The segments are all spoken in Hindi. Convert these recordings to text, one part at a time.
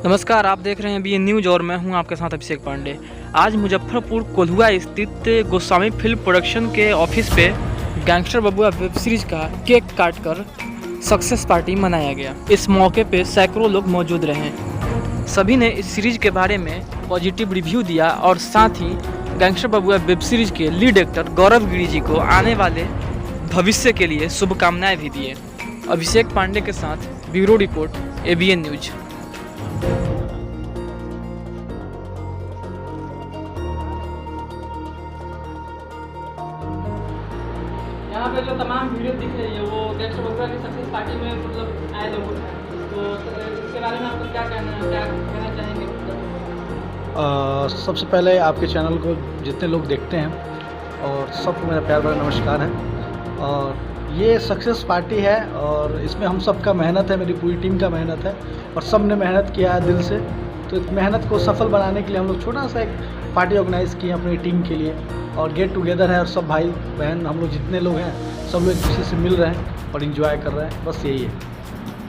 नमस्कार, आप देख रहे हैं BN न्यूज़ और मैं हूं आपके साथ अभिषेक पांडे। आज मुजफ्फरपुर कोल्हुआ स्थित गोस्वामी फिल्म प्रोडक्शन के ऑफिस पे गैंगस्टर बबुआ वेब सीरीज का केक काटकर सक्सेस पार्टी मनाया गया। इस मौके पे सैकड़ों लोग मौजूद रहे। सभी ने इस सीरीज के बारे में पॉजिटिव रिव्यू दिया और साथ ही गैंगस्टर बबुआ वेब सीरीज के लीड एक्टर गौरव गिरी जी को आने वाले भविष्य के लिए शुभकामनाएं भी दिए। अभिषेक पांडे के साथ ब्यूरो रिपोर्ट ABN न्यूज़। यहाँ पे जो तमाम वीडियो दिख रही है वो गैंगस्टर बबुआ की सक्सेस पार्टी में मतलब आए लोग हैं, तो इसके बारे में आपको क्या कहना चाहेंगे? सबसे पहले आपके चैनल को जितने लोग देखते हैं और सबको मेरा प्यार भरा नमस्कार है। और ये सक्सेस पार्टी है और इसमें हम सब का मेहनत है, मेरी पूरी टीम का मेहनत है और सब ने मेहनत किया है दिल से। तो इस मेहनत को सफल बनाने के लिए हम लोग छोटा सा एक पार्टी ऑर्गेनाइज़ किए अपनी टीम के लिए और गेट टुगेदर है और सब भाई बहन हम लोग जितने लोग हैं सब लोग एक दूसरे से मिल रहे हैं और इन्जॉय कर रहे हैं, बस यही है।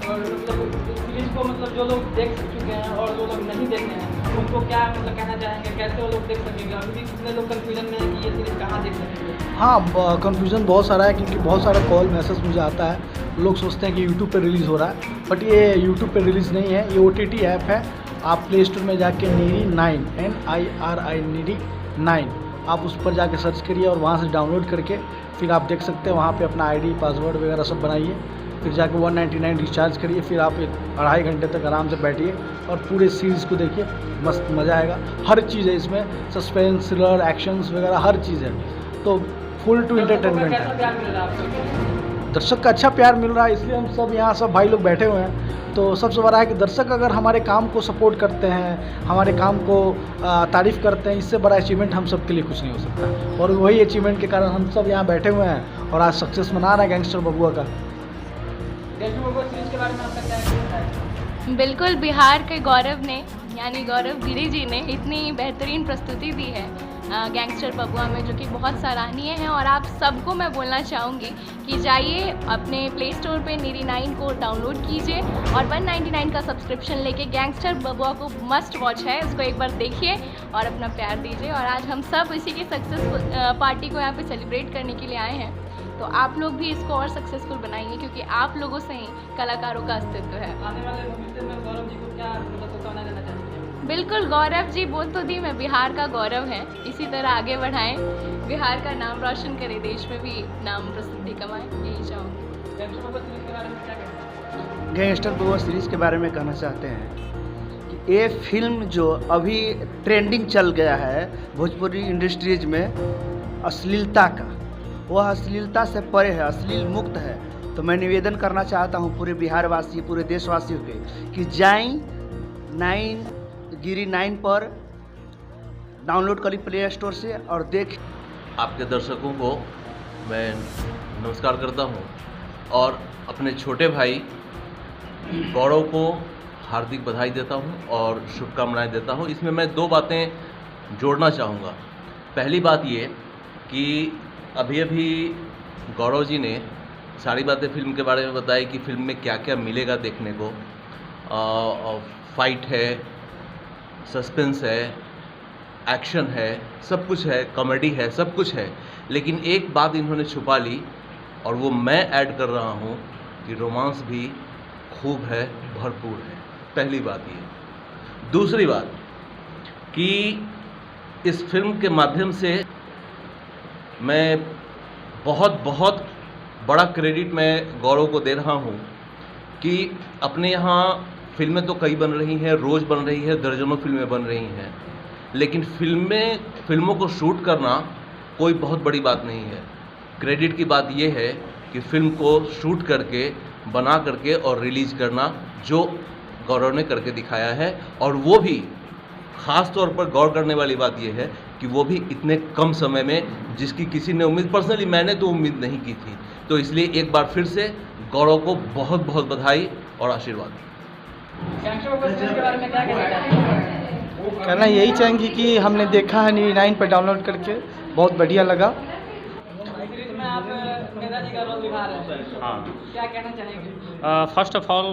और मतलब सीरीज को मतलब जो लोग देख चुके हैं और जो लोग नहीं देखे हैं उनको क्या मतलब कहना चाहेंगे, कैसे वो लोग देख सकेंगे? अभी भी कितने लोग कंफ्यूजन में है कि ये सीरीज कहाँ देख सकेंगे? हाँ, कंफ्यूजन बहुत सारा है क्योंकि बहुत सारा कॉल मैसेज मुझे आता है। लोग सोचते हैं कि यूट्यूब पे रिलीज़ हो रहा है, बट ये यूट्यूब पे रिलीज़ नहीं है, ये OTT ऐप है। आप प्ले स्टोर में जाके नीरी 9 NIRI नीरी 9 आप उस पर जाके सर्च करिए और वहाँ से डाउनलोड करके फिर आप देख सकते हैं। वहाँ पे अपना ID पासवर्ड वगैरह सब बनाइए, फिर जाके 199 रिचार्ज करिए, फिर आप 2.5 घंटे तक आराम से बैठिए और पूरे सीरीज़ को देखिए, मस्त मज़ा आएगा। हर चीज़ है इसमें, सस्पेंस, थ्रिलर, एक्शंस वगैरह हर चीज़ है, तो फुल टू एंटरटेनमेंट है। दर्शक का अच्छा प्यार मिल रहा है, इसलिए हम सब यहाँ सब भाई लोग बैठे हुए हैं। तो सबसे बड़ा है कि दर्शक अगर हमारे काम को सपोर्ट करते हैं, हमारे काम को तारीफ़ करते हैं, इससे बड़ा अचीवमेंट हम सब के लिए कुछ नहीं हो सकता। और वही अचीवमेंट के कारण हम सब यहाँ बैठे हुए हैं और आज सक्सेस मना रहे हैं गैंगस्टर बबुआ का। गैंगस्टर बबुआ सीरीज के बारे में आपका क्या है? बिल्कुल, बिहार के गौरव ने यानी गौरव गिरी जी ने इतनी बेहतरीन प्रस्तुति दी है गैंगस्टर बबुआ में, जो कि बहुत सराहनीय है। और आप सबको मैं बोलना चाहूँगी कि जाइए अपने प्ले स्टोर पे नीरी 9 को डाउनलोड कीजिए और 199 का सब्सक्रिप्शन लेके गैंगस्टर बबुआ को मस्ट वॉच है, उसको एक बार देखिए और अपना प्यार दीजिए। और आज हम सब इसी की सक्सेस पार्टी को यहाँ पे सेलिब्रेट करने के लिए आए हैं, तो आप लोग भी इसको और सक्सेसफुल बनाइए क्योंकि आप लोगों से ही कलाकारों का अस्तित्व है। आने वाले भविष्य में गौरव जी को क्या मतलब शुभकामनाएं देना चाहेंगे? बिल्कुल, गौरव जी बोल तो दी, मैं बिहार का गौरव है, इसी तरह आगे बढ़ाएं, बिहार का नाम रोशन करें, देश में भी नाम प्रसिद्धि कमाएं, यही चाहूँगी। गैंगस्टर बबुआ सीरीज के बारे में क्या कहना? गैंगस्टर बबुआ सीरीज़ के बारे में कहना चाहते हैं कि ये फिल्म जो अभी ट्रेंडिंग चल गया है भोजपुरी इंडस्ट्रीज में अश्लीलता का, वह अश्लीलता से परे है, अश्लील मुक्त है। तो मैं निवेदन करना चाहता हूँ पूरे बिहार वासी, पूरे देशवासियों के कि जाएं 9 गिरी 9 पर डाउनलोड करी प्ले स्टोर से और देख। आपके दर्शकों को मैं नमस्कार करता हूं और अपने छोटे भाई गौरव को हार्दिक बधाई देता हूं और शुभकामनाएं देता हूं। इसमें मैं 2 बातें जोड़ना चाहूँगा। पहली बात ये कि अभी गौरव जी ने सारी बातें फिल्म के बारे में बताई कि फिल्म में क्या क्या मिलेगा देखने को। फाइट है, सस्पेंस है, एक्शन है, सब कुछ है, कॉमेडी है, सब कुछ है। लेकिन एक बात इन्होंने छुपा ली और वो मैं ऐड कर रहा हूँ कि रोमांस भी खूब है, भरपूर है। पहली बात ये। दूसरी बात कि इस फिल्म के माध्यम से मैं बहुत बड़ा क्रेडिट मैं गौरव को दे रहा हूँ कि अपने यहाँ फिल्में तो कई बन रही हैं, रोज़ बन रही है, दर्जनों फिल्में बन रही हैं, लेकिन फिल्मों को शूट करना कोई बहुत बड़ी बात नहीं है। क्रेडिट की बात यह है कि फिल्म को शूट करके, बना करके और रिलीज़ करना जो गौरव ने करके दिखाया है। और वो भी ख़ास तौर पर गौर करने वाली बात यह है कि वो भी इतने कम समय में, जिसकी किसी ने उम्मीद, पर्सनली मैंने तो उम्मीद नहीं की थी। तो इसलिए एक बार फिर से गौरव को बहुत बधाई और आशीर्वाद। गैंगस्टर बबुआ सीरीज के बारे में क्या कहना चाहेंगे? कहना यही चाहेंगे कि हमने देखा है नीरी 9 पर डाउनलोड करके, बहुत बढ़िया लगा। सीरीज में आपने नेता जी का रोल निभा रहे हैं। हाँ। क्या कहना चाहेंगे? First of all,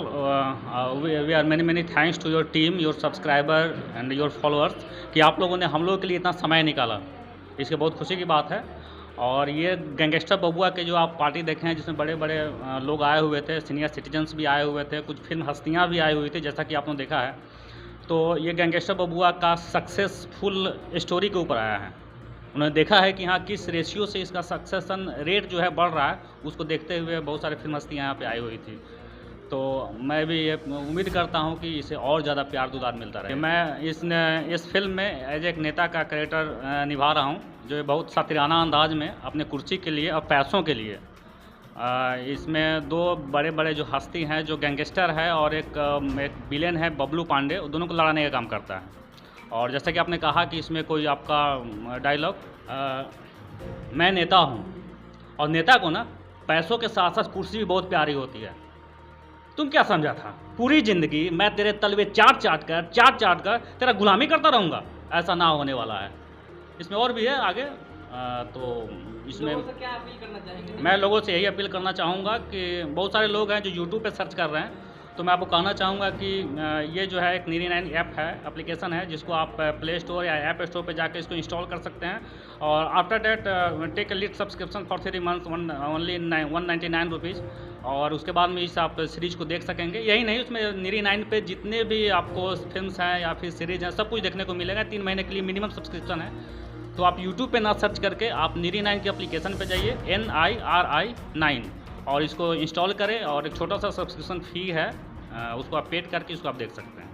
we are many thanks to your team, your subscriber and your followers कि आप लोगों ने हम लोगों के लिए इतना समय निकाला, इसकी बहुत खुशी की बात है। और ये गैंगस्टर बबुआ के जो आप पार्टी देखे हैं जिसमें बड़े बड़े लोग आए हुए थे, सीनियर सिटीजन्स भी आए हुए थे, कुछ फिल्म हस्तियाँ भी आई हुई थी, जैसा कि आपने देखा है। तो ये गैंगस्टर बबुआ का सक्सेसफुल स्टोरी के ऊपर आया है। उन्होंने देखा है कि हाँ किस रेशियो से इसका सक्सेसन रेट जो है बढ़ रहा है, उसको देखते हुए बहुत सारे फिल्म हस्तियाँ यहाँ पे आई हुई थी। तो मैं भी ये उम्मीद करता हूँ कि इसे और ज़्यादा प्यार दुलार मिलता रहे। मैं इस फिल्म में एज एक नेता का कैरेक्टर निभा रहा हूँ, जो बहुत सातिराना अंदाज में अपने कुर्सी के लिए और पैसों के लिए इसमें दो बड़े बड़े जो हस्ती हैं, जो गैंगस्टर है और एक विलेन है बबलू पांडे, दोनों को लड़ाने का काम करता है। और जैसा कि आपने कहा कि इसमें कोई आपका डायलॉग मैं नेता हूँ, और नेता को ना पैसों के साथ साथ कुर्सी भी बहुत प्यारी होती है। तुम क्या समझा था पूरी ज़िंदगी मैं तेरे तलवे चाट चाट कर तेरा गुलामी करता रहूँगा? ऐसा ना होने वाला है। इसमें और भी है आगे। तो इसमें लोगों से क्या अपील करना चाहेंगे? मैं लोगों से यही अपील करना चाहूँगा कि बहुत सारे लोग हैं जो यूट्यूब पे सर्च कर रहे हैं, तो मैं आपको कहना चाहूँगा कि ये जो है एक नीरी 9 ऐप है, एप्लीकेशन है, जिसको आप प्ले स्टोर या ऐप स्टोर पे जाकर इसको इंस्टॉल कर सकते हैं। और after that take a lit subscription for 3 months only 199 rupees, और उसके बाद में इस आप सीरीज़ को देख सकेंगे। यही नहीं, उसमें नीरी 9 पे जितने भी आपको फिल्म्स हैं या फिर सीरीज़ हैं, सब कुछ देखने को मिलेगा। 3 महीने के लिए मिनिमम सब्सक्रिप्शन है। तो आप यूट्यूब पे ना सर्च करके आप नीरी 9 की एप्लीकेशन पे जाइए, NIRI 9, और इसको इंस्टॉल करें। और एक छोटा सा सब्सक्रिप्शन फ़ी है, उसको आप पेड करके इसको आप देख सकते हैं।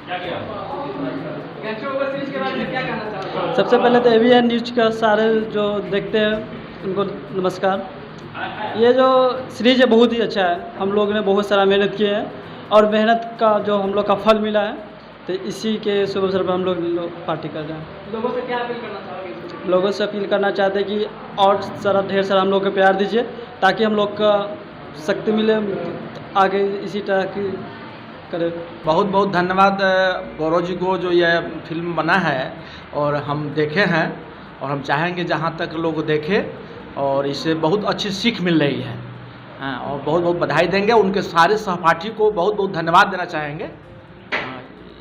गैंगस्टर बबुआ सीरीज के बारे में क्या कहना चाहते हैं? सबसे पहले तो AVN न्यूज का सारे जो देखते हैं उनको नमस्कार। ये जो सीरीज है बहुत ही अच्छा है। हम लोग ने बहुत सारा मेहनत किए हैं और मेहनत का जो हम लोग का फल मिला है, तो इसी के शुभ अवसर पर हम लोग पार्टी कर रहे हैं। लोगों से क्या अपील करना चाहोगे? लोगों से अपील करना चाहते हैं कि और ढेर सारा हम लोग को प्यार दीजिए, ताकि हम लोग का शक्ति मिले, आगे इसी तरह की करें। बहुत बहुत धन्यवाद गौरव जी को, जो यह फिल्म बना है और हम देखे हैं, और हम चाहेंगे जहाँ तक लोग देखें, और इससे बहुत अच्छी सीख मिल रही है। हाँ, और बहुत बहुत बधाई देंगे। उनके सारे सहपाठी को बहुत बहुत धन्यवाद देना चाहेंगे।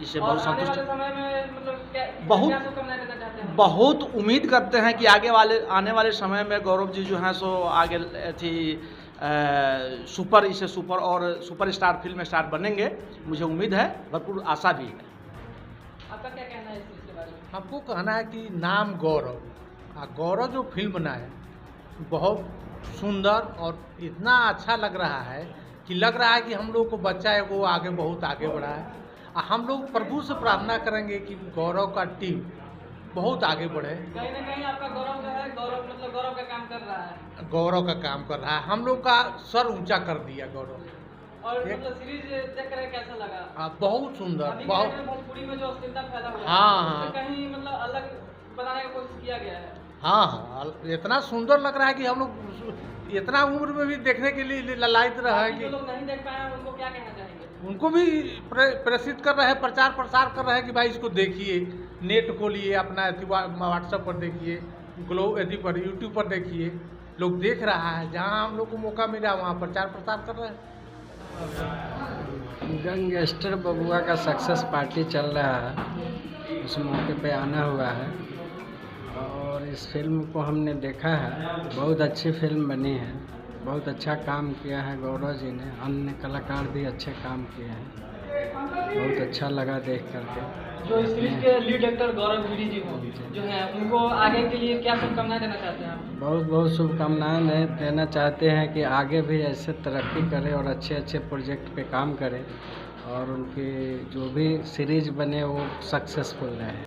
इससे बहुत संतुष्ट, समय में मतलब बहुत क्या शुभकामनाएं देना चाहते हैं? बहुत उम्मीद करते हैं कि आने वाले समय में गौरव जी जो हैं सो आगे थी सुपर और सुपरस्टार फिल्म स्टार बनेंगे। मुझे उम्मीद है, भरपूर आशा भी है। आपका क्या कहना है इस चीज़ के बारे में? हमको कहना है कि नाम गौरव, गौरव जो फिल्म बना है बहुत सुंदर और इतना अच्छा लग रहा है कि लग रहा है कि हम लोग को बच्चा है वो आगे बहुत आगे बढ़ा है। हम लोग प्रभु से प्रार्थना करेंगे कि गौरव का टीम बहुत आगे बढ़े। कहीं ना कहीं आपका गौरव जो है, गौरव का काम कर रहा है। गौरव का काम कर रहा है, हम लोग का सर ऊंचा कर दिया गौरव। और मतलब सीरीज देख कर कैसा लगा? बहुत सुंदर, बहुत। भोजपुरी में जो अश्लीलता फैला हुआ है, हाँ, उससे कहीं मतलब अलग बनाने की कोशिश किया गया है। हाँ, इतना सुंदर लग रहा है कि हम लोग इतना उम्र में भी देखने के लिए ललायत रहा है कि जो लोग नहीं देख पाए हैं उनको क्या कहना चाहेंगे? उनको भी प्रेषित कर रहे हैं, प्रचार प्रसार कर रहे हैं कि भाई इसको देखिए, नेट खोलिए, अपना व्हाट्सएप पर देखिए, पर यूट्यूब पर देखिए। लोग देख रहा है, जहाँ हम लोग को मौका मिला वहाँ प्रचार प्रसार कर रहे हैं। गैंगस्टर बबुआ का सक्सेस पार्टी चल रहा है, उस मौके पे आना हुआ है, और इस फिल्म को हमने देखा है। बहुत अच्छी फिल्म बनी है, बहुत अच्छा काम किया है गौरव जी ने, अन्य कलाकार भी अच्छे काम किए हैं। बहुत अच्छा लगा देख करके। जो इस सीरीज के लीड एक्टर गौरव गिरी जी जो हैं, उनको आगे के लिए क्या शुभकामनाएं देना चाहते हैं आप? बहुत बहुत शुभकामनाएं देना चाहते हैं कि आगे भी ऐसे तरक्की करें और अच्छे अच्छे प्रोजेक्ट पे काम करें, और उनकी जो भी सीरीज बने वो सक्सेसफुल रहे।